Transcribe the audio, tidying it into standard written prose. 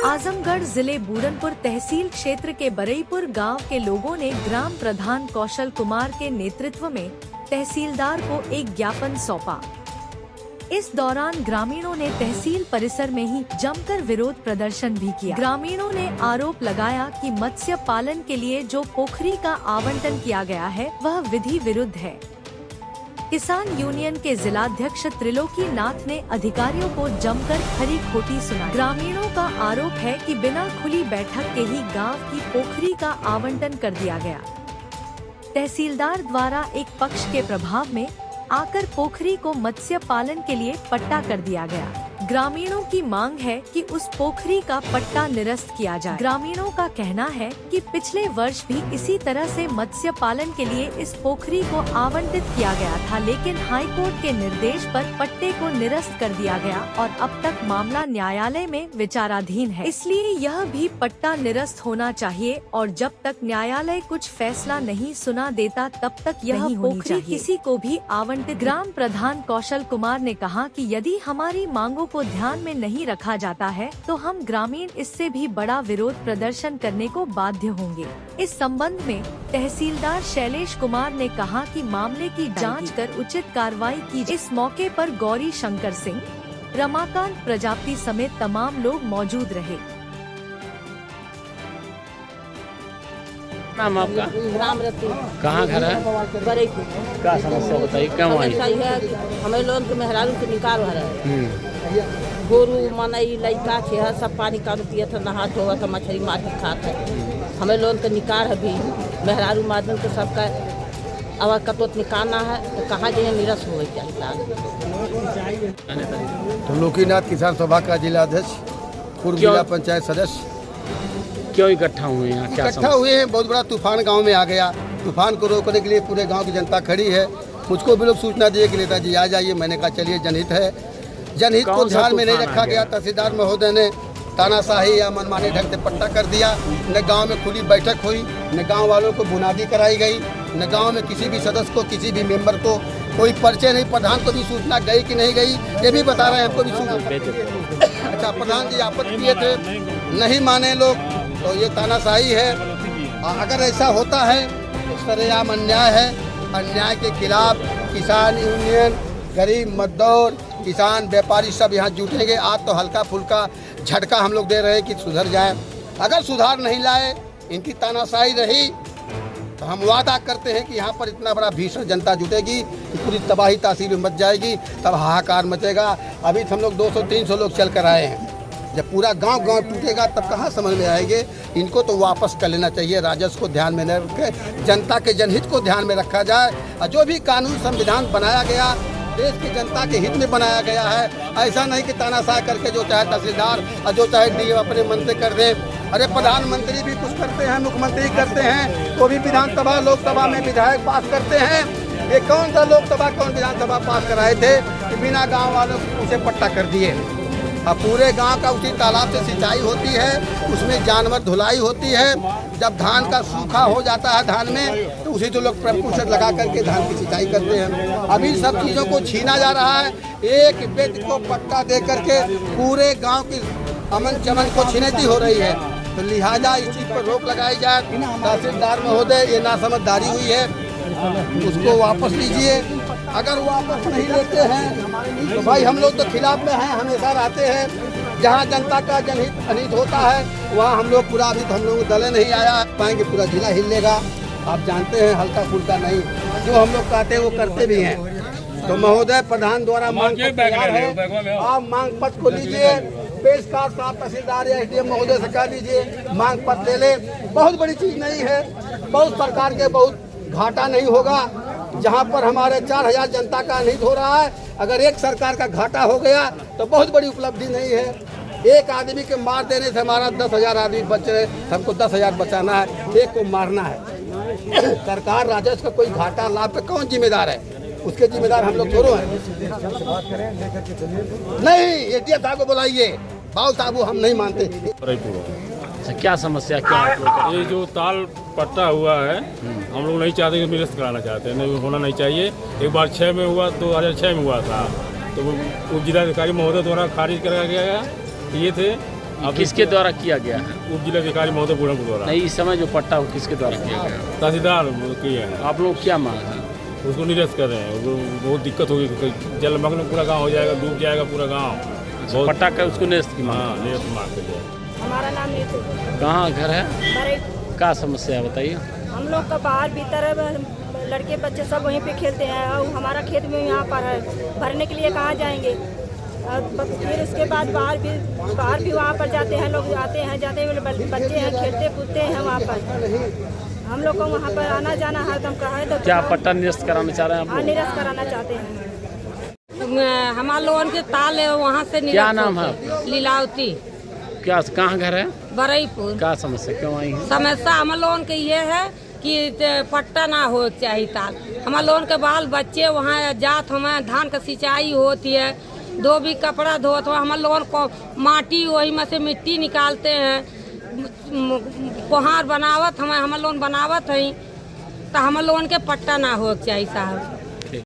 आजमगढ़ जिले बूरनपुर तहसील क्षेत्र के बरईपुर गांव के लोगों ने ग्राम प्रधान कौशल कुमार के नेतृत्व में तहसीलदार को एक ज्ञापन सौंपा। इस दौरान ग्रामीणों ने तहसील परिसर में ही जमकर विरोध प्रदर्शन भी किया। ग्रामीणों ने आरोप लगाया कि मत्स्य पालन के लिए जो पोखरी का आवंटन किया गया है वह विधि विरुद्ध है। किसान यूनियन के जिलाध्यक्ष त्रिलोकी नाथ ने अधिकारियों को जमकर खरी खोटी सुनाई। ग्रामीणों का आरोप है कि बिना खुली बैठक के ही गांव की पोखरी का आवंटन कर दिया गया। तहसीलदार द्वारा एक पक्ष के प्रभाव में आकर पोखरी को मत्स्य पालन के लिए पट्टा कर दिया गया। ग्रामीणों की मांग है कि उस पोखरी का पट्टा निरस्त किया जाए। ग्रामीणों का कहना है कि पिछले वर्ष भी इसी तरह से मत्स्य पालन के लिए इस पोखरी को आवंटित किया गया था, लेकिन हाई कोर्ट के निर्देश पर पट्टे को निरस्त कर दिया गया और अब तक मामला न्यायालय में विचाराधीन है। इसलिए यह भी पट्टा निरस्त होना चाहिए और जब तक न्यायालय कुछ फैसला नहीं सुना देता तब तक यह पोखरी किसी को भी आवंटित। ग्राम प्रधान कौशल कुमार ने कहा कि यदि हमारी मांगों को ध्यान में नहीं रखा जाता है तो हम ग्रामीण इससे भी बड़ा विरोध प्रदर्शन करने को बाध्य होंगे। इस संबंध में तहसीलदार शैलेश कुमार ने कहा कि मामले की जांच कर उचित कार्रवाई की। इस मौके पर गौरी शंकर सिंह, रमाकांत प्रजापति समेत तमाम लोग मौजूद रहे। नाम आपका? राम रतु। कहाँ घर है? बरईपुर। क्या समस्या बताइए, क्या हुआ? समस्या है हमें लोग के मेहरारू से निकाल रहा है। गोरू मनई लड़का छे सब पानी का पिया था, नहा धोवा था, मछली मार के खाता है। हमें लोग के निकाल है भी मेहरारू मादन के सबका अब कतोत निकालना है तो कहाँ जाए निरस हो चाहिए। त्रिलोकी नाथ किसान सभा का जिलाध्यक्ष, पूर्व जिला पंचायत सदस्य। क्यों इकट्ठा हुए हैं? क्या इकट्ठा हुए हैं? बहुत बड़ा तूफान गांव में आ गया। तूफान को रोकने के लिए पूरे गांव की जनता खड़ी है। मुझको भी लोग सूचना दिए कि नेताजी आ जाइए। मैंने कहा चलिए, जनहित है। जनहित को ध्यान में नहीं रखा गया। तहसीलदार महोदय ने तानाशाही या मनमानी ढंग से पट्टा कर दिया। न गांव में खुली बैठक हुई, न गांव वालों को बुनियादी कराई गई, न गांव में किसी भी सदस्य को, किसी भी मेंबर को कोई परिचय नहीं। प्रधान को भी सूचना गई कि नहीं गई ये भी बता रहे हैं, हमको भी सूचना। अच्छा, प्रधान जी आपत्ति किए थे, नहीं माने लोग, तो ये तानाशाही है। अगर ऐसा होता है तो सरेआम अन्याय है। अन्याय के खिलाफ किसान यूनियन, गरीब मजदूर, किसान, व्यापारी सब यहाँ जुटेंगे। आज तो हल्का फुल्का झटका हम लोग दे रहे हैं कि सुधर जाए। अगर सुधार नहीं लाए, इनकी तानाशाही रही, तो हम वादा करते हैं कि यहाँ पर इतना बड़ा भीषण जनता जुटेगी कि पूरी तबाही तहसील में मच जाएगी, तब हाहाकार मचेगा। अभी हम लोग 200-300 लोग चल कर आए हैं। जब पूरा गांव टूटेगा तब कहाँ समझ में आएंगे। इनको तो वापस कर लेना चाहिए। राजस्व को ध्यान में न रखे, जनता के जनहित को ध्यान में रखा जाए। और जो भी कानून संविधान बनाया गया देश की जनता के हित में बनाया गया है। ऐसा नहीं कि तानाशाह करके जो चाहे तहसीलदार और जो चाहे डीएम अपने मन से कर दे। अरे प्रधानमंत्री भी कुछ करते हैं, मुख्यमंत्री करते हैं, तो भी विधानसभा लोकसभा में विधायक पास करते हैं। ये कौन सा लोकसभा कौन विधानसभा पास कराए थे कि बिना गाँव वालों को उसे पट्टा कर दिए। अब पूरे गांव का उसी तालाब से सिंचाई होती है, उसमें जानवर धुलाई होती है। जब धान का सूखा हो जाता है धान में, तो उसी तो लोग प्रपोषण लगा करके धान की सिंचाई करते हैं। अभी सब चीज़ों को छीना जा रहा है। एक व्यक्ति को पट्टा दे करके पूरे गांव की अमन चमन को छिनेती हो रही है। तो लिहाजा इस चीज़ पर रोक लगाई जाए। तहसीलदार महोदय, ये नासमझदारी हुई है, उसको वापस लीजिए। अगर वापस नहीं लेते हैं तो भाई हम लोग तो खिलाफ में हैं, हमेशा रहते हैं। जहाँ जनता का जनहित अनित होता है वहाँ हम लोग पूरा, अभी तो हम लोग दले नहीं आया पाएंगे, पूरा जिला हिलेगा। आप जानते हैं, हल्का फुल्का नहीं, जो हम लोग कहते हैं वो करते भी हैं। तो महोदय, प्रधान द्वारा मांग तैयार है, आप मांग पत्र को लीजिए। पेशकार साहब तहसीलदार या एसडीएम महोदय से कह लीजिए, मांग पत्र ले ले। बहुत बड़ी चीज़ नहीं है, बहुत सरकार के बहुत घाटा नहीं होगा। जहाँ पर हमारे 4000 जनता का अनित हो रहा है, अगर एक सरकार का घाटा हो गया तो बहुत बड़ी उपलब्धि नहीं है। एक आदमी के मार देने से हमारा 10,000 आदमी बच रहे, हमको 10,000 बचाना है, एक को मारना है। सरकार राजस्व का कोई घाटा लाभ पे कौन जिम्मेदार है? उसके जिम्मेदार हम लोग थोड़ो हैं। नहीं, एडीएम साहब को बुलाइए। बाबू साहब हम नहीं मानते। क्या समस्या क्या है? ये जो ताल पट्टा हुआ है, हम लोग नहीं चाहते कि निरस्त कराना चाहते हैं, नहीं होना नहीं चाहिए। एक बार 6 में हुआ, 2006 में हुआ था, तो वो जिलाधिकारी महोदय द्वारा खारिज कराया गया ये थे किसके द्वारा किया गया है? उप जिलाधिकारी महोदय बुढ़नपुर द्वारा। नहीं, इस समय जो पट्टा हो किसके द्वारा किया गया? तहसीलदार किए हैं। आप लोग क्या मांग है? उसको निरस्त कर रहे हैं। वो बहुत दिक्कत होगी, जलमग्न पूरा गाँव हो जाएगा, डूब जाएगा पूरा गाँव। पट्टा का उसको निरस्त की मांग। हाँ, निरस्त मांग के लिए। हमारा नाम नीतू। कहाँ घर है? बड़े क्या समस्या है बताइए? हम लोग का बाहर भीतर लड़के बच्चे सब वहीं पे खेलते हैं और हमारा खेत में यहाँ पर है, भरने के लिए कहाँ जाएंगे? और फिर उसके बाद बाहर भी वहाँ पर जाते हैं लोग, आते हैं जाते हैं, बच्चे हैं खेलते कूदते हैं वहाँ पर। हम लोग को वहाँ पर आना जाना हरदम का है। तो क्या पट्टा निरस्त कराना चाह रहे हैं आप हाँ, लोग? निरस्त कराना चाहते हैं। हमारे लोगों के ताल है वहाँ से। क्या नाम है आपका? लीलावती। क्या कहाँ घर है? बरईपुर। क्या समस्या क्यों आई है? समस्या हमारे लोगों के ये है कि पट्टा ना हो चाहिए ताल। हमारे लोगों के बाल बच्चे वहाँ जात, हमें धान का सिंचाई होती है, धोबी कपड़ा धोत हुआ, हमारे लोगों को माटी वही में से मिट्टी निकालते हैं, कोहार बनावत हमें हमारे लोगों बनावत है, तो हमारे लोगों के पट्टा ना हो चाहिए साहब।